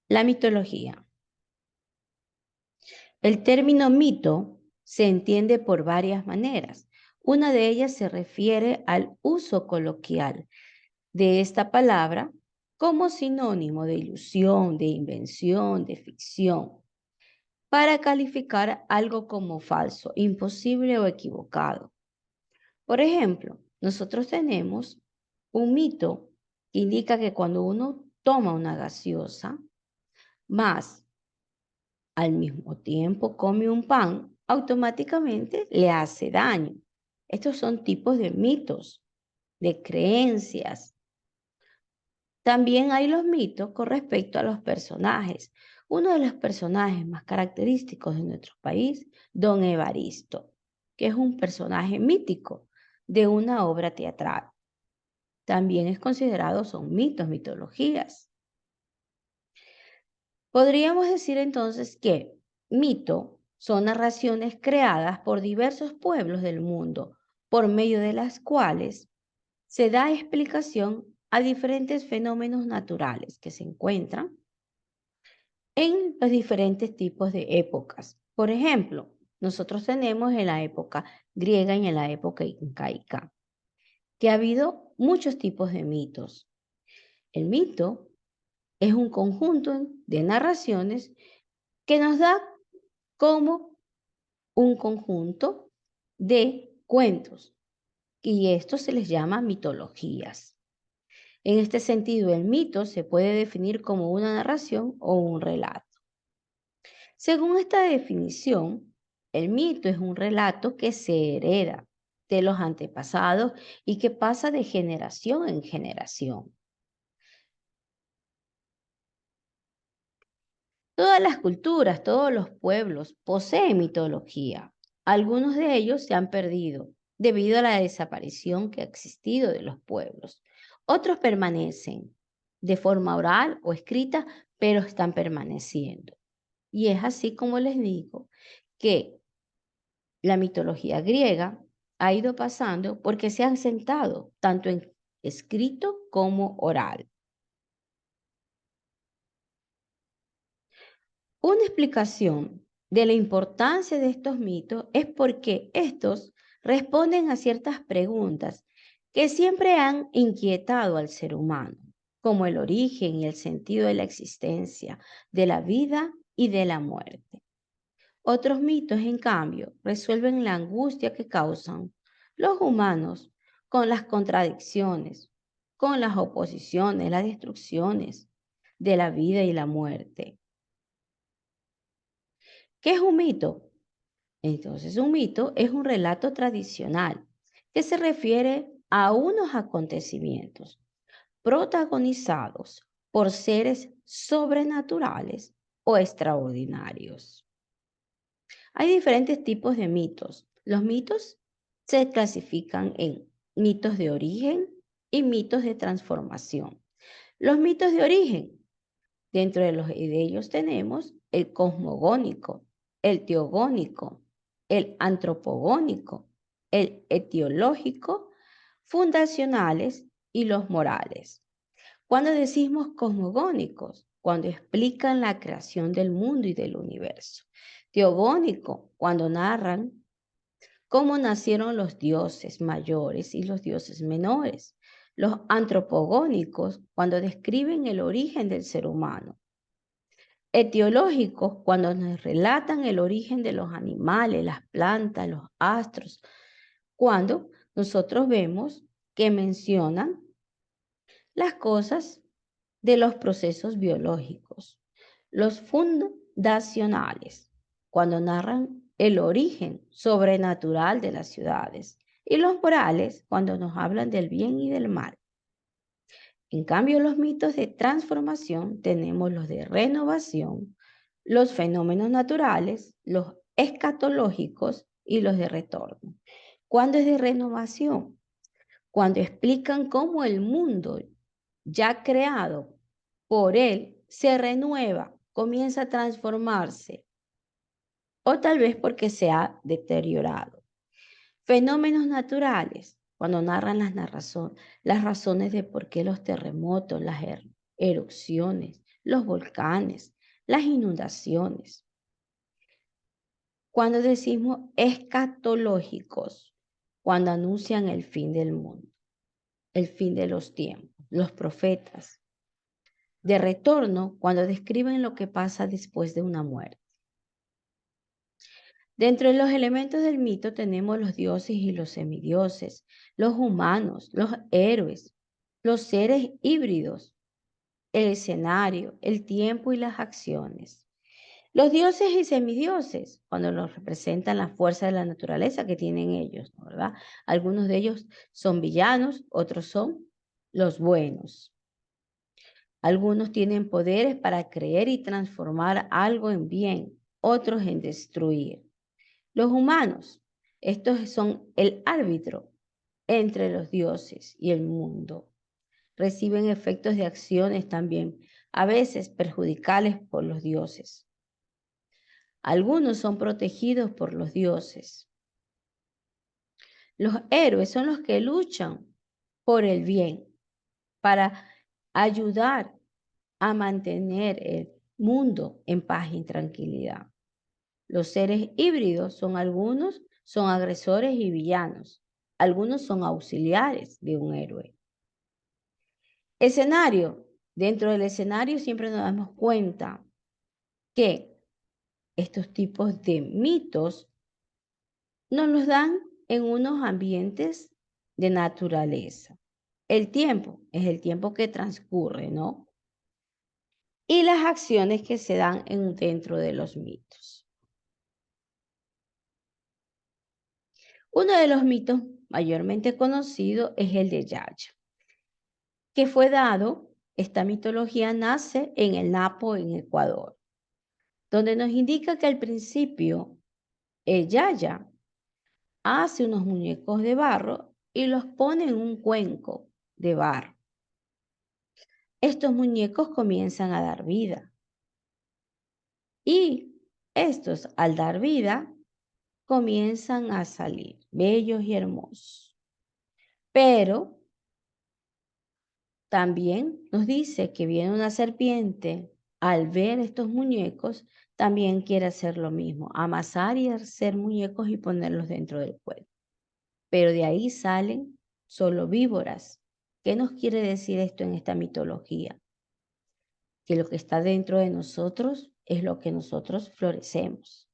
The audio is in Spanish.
La mitología. El término mito se entiende por varias maneras. Una de ellas se refiere al uso coloquial de esta palabra como sinónimo de ilusión, de invención, de ficción, para calificar algo como falso, imposible o equivocado. Por ejemplo, nosotros tenemos un mito que indica que cuando uno toma una gaseosa, más al mismo tiempo come un pan, automáticamente le hace daño. Estos son tipos de mitos, de creencias. También hay los mitos con respecto a los personajes. Uno de los personajes más característicos de nuestro país, Don Evaristo, que es un personaje mítico de una obra teatral. También es considerado, son mitos, mitologías. Podríamos decir entonces que mito son narraciones creadas por diversos pueblos del mundo, por medio de las cuales se da explicación a diferentes fenómenos naturales que se encuentran en los diferentes tipos de épocas. Por ejemplo, nosotros tenemos en la época griega y en la época incaica, que ha habido muchos tipos de mitos. El mito es un conjunto de narraciones que nos da como un conjunto de cuentos y esto se les llama mitologías. En este sentido, el mito se puede definir como una narración o un relato. Según esta definición, el mito es un relato que se hereda de los antepasados y que pasa de generación en generación. Todas las culturas, todos los pueblos poseen mitología. Algunos de ellos se han perdido debido a la desaparición que ha existido de los pueblos. Otros permanecen de forma oral o escrita, pero están permaneciendo. Y es así como les digo que la mitología griega ha ido pasando porque se han sentado tanto en escrito como oral. Una explicación de la importancia de estos mitos es porque estos responden a ciertas preguntas que siempre han inquietado al ser humano, como el origen y el sentido de la existencia, de la vida y de la muerte. Otros mitos, en cambio, resuelven la angustia que causan los humanos con las contradicciones, con las oposiciones, las destrucciones de la vida y la muerte. ¿Qué es un mito? Entonces, un mito es un relato tradicional que se refiere a unos acontecimientos protagonizados por seres sobrenaturales o extraordinarios. Hay diferentes tipos de mitos. Los mitos se clasifican en mitos de origen y mitos de transformación. Los mitos de origen, dentro de ellos tenemos el cosmogónico, el teogónico, el antropogónico, el etiológico, fundacionales y los morales. Cuando decimos cosmogónicos, cuando explican la creación del mundo y del universo. Teogónico, cuando narran cómo nacieron los dioses mayores y los dioses menores. Los antropogónicos, cuando describen el origen del ser humano. Etiológicos, cuando nos relatan el origen de los animales, las plantas, los astros. Cuando nosotros vemos que mencionan las cosas de los procesos biológicos. Los fundacionales, cuando narran el origen sobrenatural de las ciudades. Y los morales, cuando nos hablan del bien y del mal. En cambio, los mitos de transformación tenemos los de renovación, los fenómenos naturales, los escatológicos y los de retorno. ¿Cuándo es de renovación? Cuando explican cómo el mundo ya creado por él se renueva, comienza a transformarse, o tal vez porque se ha deteriorado. Fenómenos naturales, cuando narran las razones de por qué los terremotos, las erupciones, los volcanes, las inundaciones. Cuando decimos escatológicos, cuando anuncian el fin del mundo, el fin de los tiempos, los profetas. De retorno, cuando describen lo que pasa después de una muerte. Dentro de los elementos del mito tenemos los dioses y los semidioses, los humanos, los héroes, los seres híbridos, el escenario, el tiempo y las acciones. Los dioses y semidioses, cuando los representan la fuerza de la naturaleza que tienen ellos, ¿verdad? Algunos de ellos son villanos, otros son los buenos. Algunos tienen poderes para creer y transformar algo en bien, otros en destruir. Los humanos, estos son el árbitro entre los dioses y el mundo. Reciben efectos de acciones también, a veces perjudiciales por los dioses. Algunos son protegidos por los dioses. Los héroes son los que luchan por el bien, para ayudar a mantener el mundo en paz y tranquilidad. Los seres híbridos son agresores y villanos. Algunos son auxiliares de un héroe. Escenario. Dentro del escenario siempre nos damos cuenta que estos tipos de mitos nos los dan en unos ambientes de naturaleza. El tiempo es el tiempo que transcurre, ¿no? Y las acciones que se dan dentro de los mitos. Uno de los mitos mayormente conocidos es el de Yaya, que fue dado, esta mitología nace en el Napo, en Ecuador, donde nos indica que al principio el Yaya hace unos muñecos de barro y los pone en un cuenco de barro. Estos muñecos comienzan a dar vida y estos, al dar vida, comienzan a salir bellos y hermosos. Pero también nos dice que viene una serpiente, al ver estos muñecos, también quiere hacer lo mismo, amasar y hacer muñecos y ponerlos dentro del cuerpo. Pero de ahí salen solo víboras. ¿Qué nos quiere decir esto en esta mitología? Que lo que está dentro de nosotros es lo que nosotros florecemos.